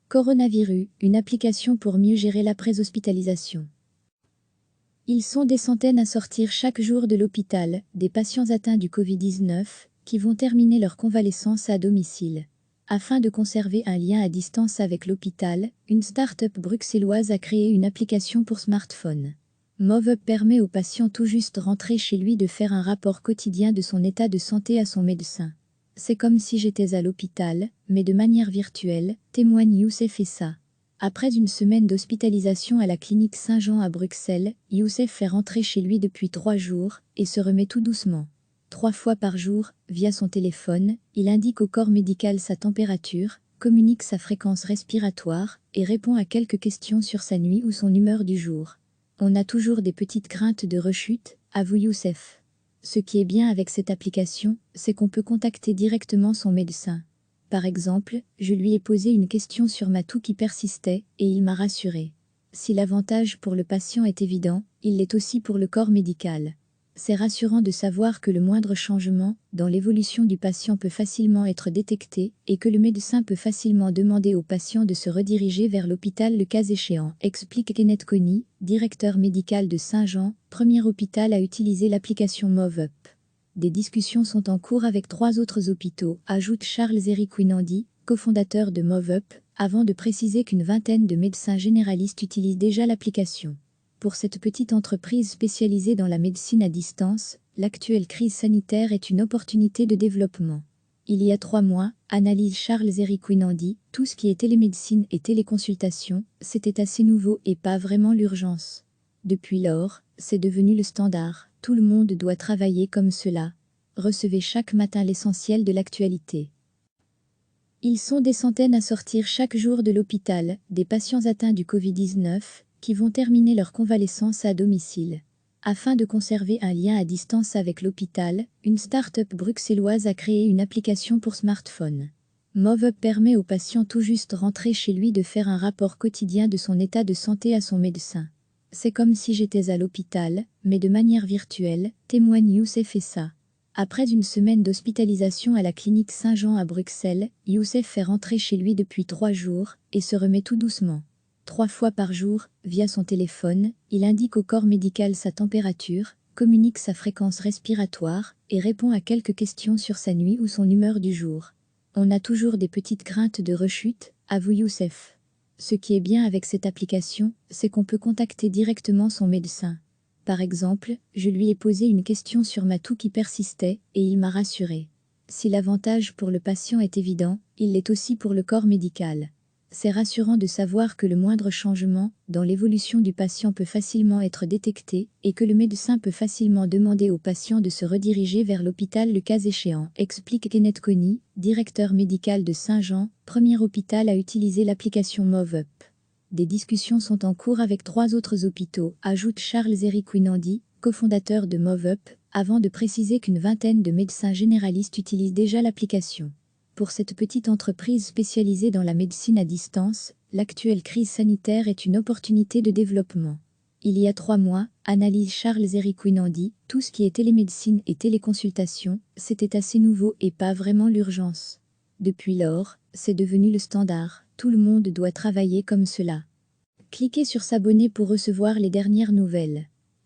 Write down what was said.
Coronavirus, une application pour mieux gérer l'après-hospitalisation. Ils sont des centaines à sortir chaque jour de l'hôpital, des patients atteints du Covid-19, qui vont terminer leur convalescence à domicile. Afin de conserver un lien à distance avec l'hôpital, une start-up bruxelloise a créé une application pour smartphone. MoveUp permet au patient tout juste rentré chez lui de faire un rapport quotidien de son état de santé à son médecin. C'est comme si j'étais à l'hôpital, mais de manière virtuelle, témoigne Youssef Essa. Après une semaine d'hospitalisation à la clinique Saint-Jean à Bruxelles, Youssef fait rentrer chez lui depuis 3 jours, et se remet tout doucement. 3 fois par jour, via son téléphone, il indique au corps médical sa température, communique sa fréquence respiratoire, et répond à quelques questions sur sa nuit ou son humeur du jour. On a toujours des petites craintes de rechute, avoue Youssef. Ce qui est bien avec cette application, c'est qu'on peut contacter directement son médecin. Par exemple, je lui ai posé une question sur ma toux qui persistait, et il m'a rassuré. Si l'avantage pour le patient est évident, il l'est aussi pour le corps médical. C'est rassurant de savoir que le moindre changement dans l'évolution du patient peut facilement être détecté et que le médecin peut facilement demander au patient de se rediriger vers l'hôpital le cas échéant, explique Kenneth Conny, directeur médical de Saint-Jean, premier hôpital à utiliser l'application MoveUp. Des discussions sont en cours avec 3 autres hôpitaux, ajoute Charles-Éric Winandy, cofondateur de MoveUp, avant de préciser qu'une vingtaine de médecins généralistes utilisent déjà l'application. Pour cette petite entreprise spécialisée dans la médecine à distance, l'actuelle crise sanitaire est une opportunité de développement. Il y a 3 mois, analyse Charles-Éric Winandy, tout ce qui est télémédecine et téléconsultation, c'était assez nouveau et pas vraiment l'urgence. Depuis lors, c'est devenu le standard, tout le monde doit travailler comme cela. Recevez chaque matin l'essentiel de l'actualité. Ils sont des centaines à sortir chaque jour de l'hôpital, des patients atteints du Covid-19, qui vont terminer leur convalescence à domicile. Afin de conserver un lien à distance avec l'hôpital, une start-up bruxelloise a créé une application pour smartphone. MoveUp permet au patient tout juste rentré chez lui de faire un rapport quotidien de son état de santé à son médecin. C'est comme si j'étais à l'hôpital, mais de manière virtuelle, témoigne Youssef Essa. Après une semaine d'hospitalisation à la clinique Saint-Jean à Bruxelles, Youssef fait rentrer chez lui depuis 3 jours, et se remet tout doucement. 3 fois par jour, via son téléphone, il indique au corps médical sa température, communique sa fréquence respiratoire, et répond à quelques questions sur sa nuit ou son humeur du jour. On a toujours des petites craintes de rechute, avoue Youssef. Ce qui est bien avec cette application, c'est qu'on peut contacter directement son médecin. Par exemple, je lui ai posé une question sur ma toux qui persistait, et il m'a rassuré. Si l'avantage pour le patient est évident, il l'est aussi pour le corps médical. C'est rassurant de savoir que le moindre changement dans l'évolution du patient peut facilement être détecté et que le médecin peut facilement demander au patient de se rediriger vers l'hôpital le cas échéant, explique Kenneth Conny, directeur médical de Saint-Jean, premier hôpital à utiliser l'application MoveUp. Des discussions sont en cours avec 3 autres hôpitaux, ajoute Charles-Éric Winandy, cofondateur de MoveUp, avant de préciser qu'une vingtaine de médecins généralistes utilisent déjà l'application. Pour cette petite entreprise spécialisée dans la médecine à distance, l'actuelle crise sanitaire est une opportunité de développement. Il y a 3 mois, analyse Charles-Éric Winandy, tout ce qui est télémédecine et téléconsultation, c'était assez nouveau et pas vraiment l'urgence. Depuis lors, c'est devenu le standard, tout le monde doit travailler comme cela. Cliquez sur s'abonner pour recevoir les dernières nouvelles.